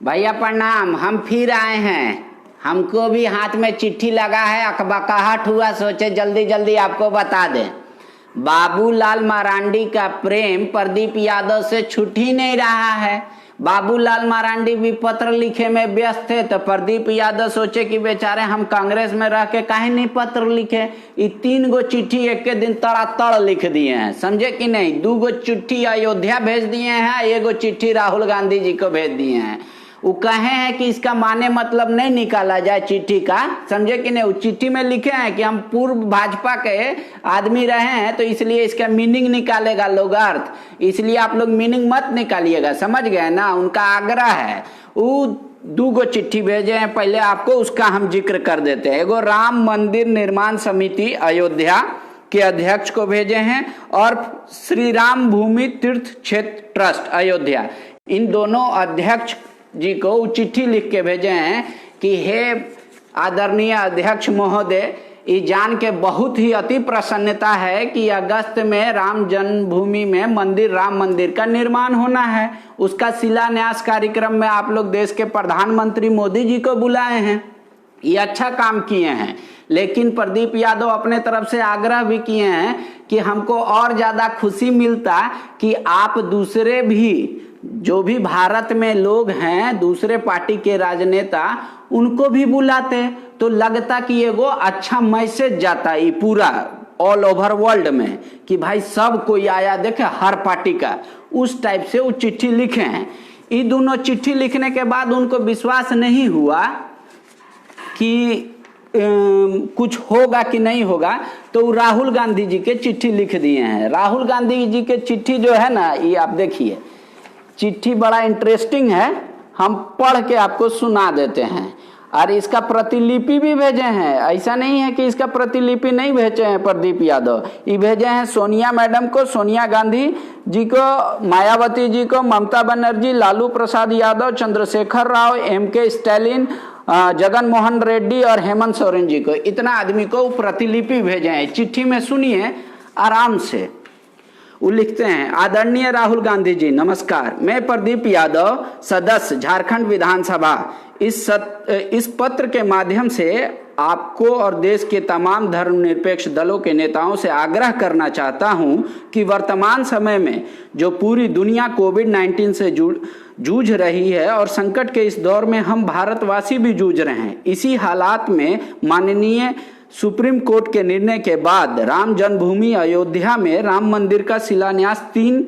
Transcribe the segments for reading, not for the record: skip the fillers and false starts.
भैया प्रणाम। हम फिर आए हैं, हमको भी हाथ में चिट्ठी लगा है, अकबकाहट हुआ, सोचे जल्दी जल्दी आपको बता दें। बाबूलाल मरांडी का प्रेम प्रदीप यादव से छूट ही नहीं रहा है। बाबूलाल मरांडी भी पत्र लिखे में व्यस्त थे, तो प्रदीप यादव सोचे कि बेचारे हम कांग्रेस में रह के काहे नहीं पत्र लिखे। ये 3 गो चिट्ठी एक के दिन तड़ातड़ लिख दिए हैं, समझे कि नहीं। 2 गो चिट्ठी अयोध्या भेज दिए हैं, 1 गो चिट्ठी राहुल गांधी जी को भेज दिए हैं। वो कहे हैं कि इसका माने मतलब नहीं निकाला जाए चिट्ठी का, समझे कि नहीं। वो चिट्ठी में लिखे हैं कि हम पूर्व भाजपा के आदमी रहे हैं, तो इसलिए इसका मीनिंग निकालेगा लोग अर्थ, इसलिए आप लोग मीनिंग मत निकालिएगा, समझ गए ना। उनका आग्रह है। वो 2 गो चिट्ठी भेजे हैं, पहले आपको उसका हम जिक्र कर देते हैं। एगो राम मंदिर निर्माण समिति अयोध्या के अध्यक्ष को भेजे हैं और श्री राम भूमि तीर्थ क्षेत्र ट्रस्ट अयोध्या, इन दोनों अध्यक्ष जी को चिट्ठी लिख के भेजे हैं कि हे आदरणीय अध्यक्ष महोदय, ये जान के बहुत ही अति प्रसन्नता है कि अगस्त में राम जन्मभूमि में मंदिर, राम मंदिर का निर्माण होना है। उसका शिलान्यास कार्यक्रम में आप लोग देश के प्रधानमंत्री मोदी जी को बुलाए हैं, ये अच्छा काम किए हैं। लेकिन प्रदीप यादव अपने तरफ से आग्रह भी किए हैं कि हमको और ज्यादा खुशी मिलता कि आप दूसरे भी जो भी भारत में लोग हैं, दूसरे पार्टी के राजनेता, उनको भी बुलाते तो लगता कि ये वो अच्छा मैसेज जाता ये पूरा ऑल ओवर वर्ल्ड में कि भाई सब कोई आया देखे, हर पार्टी का। उस टाइप से वो चिट्ठी लिखे हैं। ये दोनों चिट्ठी लिखने के बाद उनको विश्वास नहीं हुआ कि कुछ होगा कि नहीं होगा, तो राहुल गांधी जी के चिट्ठी लिख दिए हैं। राहुल गांधी जी के चिट्ठी जो है ना, ये आप देखिए, चिट्ठी बड़ा इंटरेस्टिंग है, हम पढ़ के आपको सुना देते हैं। और इसका प्रतिलिपि भी भेजे हैं, ऐसा नहीं है कि इसका प्रतिलिपि नहीं भेजे हैं प्रदीप यादव। ये भेजे हैं सोनिया मैडम को, सोनिया गांधी जी को, मायावती जी को, ममता बनर्जी, लालू प्रसाद यादव, चंद्रशेखर राव, MK स्टालिन, जगन मोहन रेड्डी और हेमंत सोरेन जी को। इतना आदमी को प्रतिलिपि भेजे हैं। चिट्ठी में सुनिए आराम से। वो लिखते हैं, आदरणीय राहुल गांधी जी नमस्कार, मैं प्रदीप यादव, सदस्य झारखंड विधानसभा, इस पत्र के माध्यम से आपको और देश के तमाम धर्मनिरपेक्ष दलों के नेताओं से आग्रह करना चाहता हूं कि वर्तमान समय में जो पूरी दुनिया कोविड-19 से जूझ रही है और संकट के इस दौर में हम भारतवासी भी जूझ रहे हैं। इसी हालात में माननीय सुप्रीम कोर्ट के निर्णय के बाद राम जन्मभूमि अयोध्या में राम मंदिर का शिलान्यास 3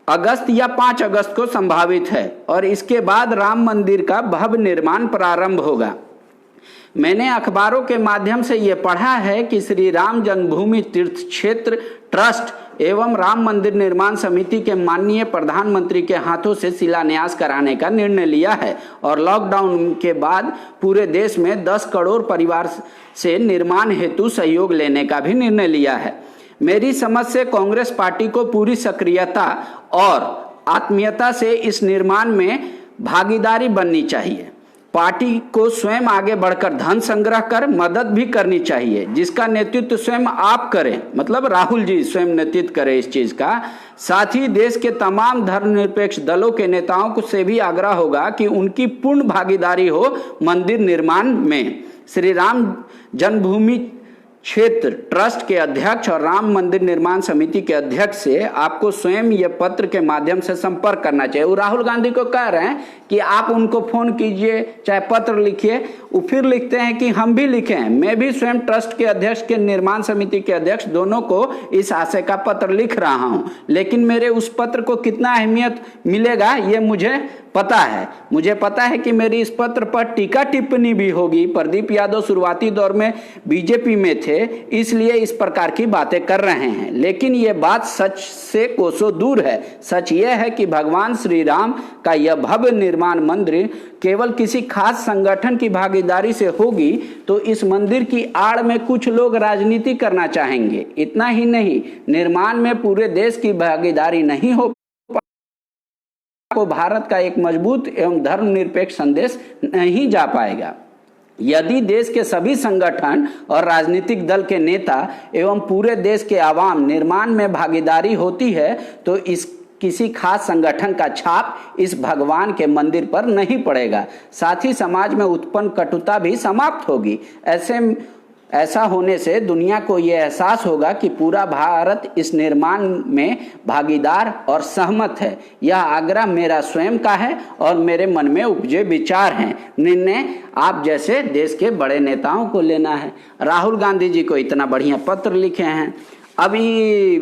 अगस्त या 5 अगस्त को संभावित है और इसके बाद राम मंदिर का भव्य निर्माण प्रारंभ होगा। मैंने अखबारों के माध्यम से ये पढ़ा है कि श्री राम जन्मभूमि तीर्थ क्षेत्र ट्रस्ट एवं राम मंदिर निर्माण समिति के माननीय प्रधानमंत्री के हाथों से शिलान्यास कराने का निर्णय लिया है और लॉकडाउन के बाद पूरे देश में 10 करोड़ परिवार से निर्माण हेतु सहयोग लेने का भी निर्णय लिया है। मेरी समझ से कांग्रेस पार्टी को पूरी सक्रियता और आत्मीयता से इस निर्माण में भागीदारी बननी चाहिए। पार्टी को स्वयं आगे बढ़कर धन संग्रह कर मदद भी करनी चाहिए, जिसका नेतृत्व स्वयं आप करें, मतलब राहुल जी स्वयं नेतृत्व करें इस चीज का। साथ ही देश के तमाम धर्मनिरपेक्ष दलों के नेताओं को से भी आग्रह होगा कि उनकी पूर्ण भागीदारी हो मंदिर निर्माण में। श्री राम जन्मभूमि क्षेत्र ट्रस्ट के अध्यक्ष और राम मंदिर निर्माण समिति के अध्यक्ष से आपको स्वयं यह पत्र के माध्यम से संपर्क करना चाहिए। वो राहुल गांधी को कह रहे हैं कि आप उनको फोन कीजिए, चाहे पत्र लिखिए। वो फिर लिखते हैं कि हम भी लिखे हैं, मैं भी स्वयं ट्रस्ट के अध्यक्ष के निर्माण समिति के अध्यक्ष दोनों को इस आशय का पत्र लिख रहा हूं, लेकिन मेरे उस पत्र को कितना अहमियत मिलेगा ये मुझे पता है। मुझे पता है कि मेरी इस पत्र पर टीका टिप्पणी भी होगी। प्रदीप यादव शुरुआती दौर में बीजेपी में थे, इसलिए इस प्रकार की बातें कर रहे हैं, लेकिन ये बात सच से कोसों दूर है। सच यह है कि भगवान श्री राम का यह भव्य निर्माण मंदिर केवल किसी खास संगठन की भागीदारी से होगी तो इस मंदिर की आड़ में कुछ लोग राजनीति करना चाहेंगे। इतना ही नहीं, निर्माण में पूरे देश की भागीदारी नहीं हो को भारत का एक मजबूत एवं धर्मनिरपेक्ष संदेश नहीं जा पाएगा। यदि देश के सभी संगठन और राजनीतिक दल के नेता एवं पूरे देश के आवाम निर्माण में भागीदारी होती है तो किसी खास संगठन का छाप इस भगवान के मंदिर पर नहीं पड़ेगा। साथ ही समाज में उत्पन्न कटुता भी समाप्त होगी। ऐसा होने से दुनिया को यह एहसास होगा कि पूरा भारत इस निर्माण में भागीदार और सहमत है। यह आग्रह मेरा स्वयं का है और मेरे मन में उपजे विचार हैं। निर्णय आप जैसे देश के बड़े नेताओं को लेना है। राहुल गांधी जी को इतना बढ़िया पत्र लिखे हैं। अभी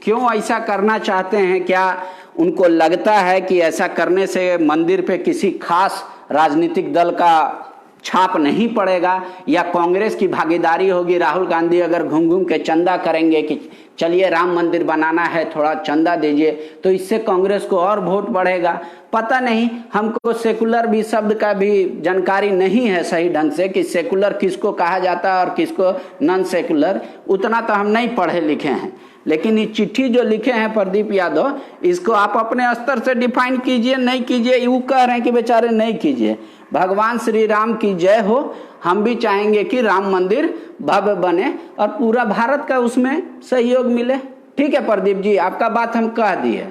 क्यों ऐसा करना चाहते हैं? क्या उनको लगता है कि ऐसा करने से मंदिर पे किसी खास राजनीतिक दल का छाप नहीं पड़ेगा या कांग्रेस की भागीदारी होगी? राहुल गांधी अगर घूम घूम के चंदा करेंगे कि चलिए राम मंदिर बनाना है, थोड़ा चंदा दीजिए, तो इससे कांग्रेस को और वोट बढ़ेगा। पता नहीं, हमको सेकुलर भी शब्द का भी जानकारी नहीं है सही ढंग से कि सेकुलर किसको कहा जाता है और किसको नॉन सेकुलर, उतना तो हम नहीं पढ़े लिखे हैं। लेकिन ये चिट्ठी जो लिखे हैं प्रदीप यादव, इसको आप अपने स्तर से डिफाइन कीजिए, नहीं कीजिए। यूं कह रहे हैं कि बेचारे नहीं कीजिए। भगवान श्री राम की जय हो। हम भी चाहेंगे कि राम मंदिर भव्य बने और पूरा भारत का उसमें सहयोग मिले। ठीक है प्रदीप जी, आपका बात हम कह दिए,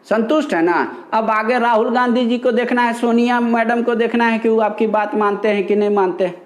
संतुष्ट है ना? अब आगे राहुल गांधी जी को देखना है, सोनिया मैडम को देखना है कि वो आपकी बात मानते हैं कि नहीं मानते हैं।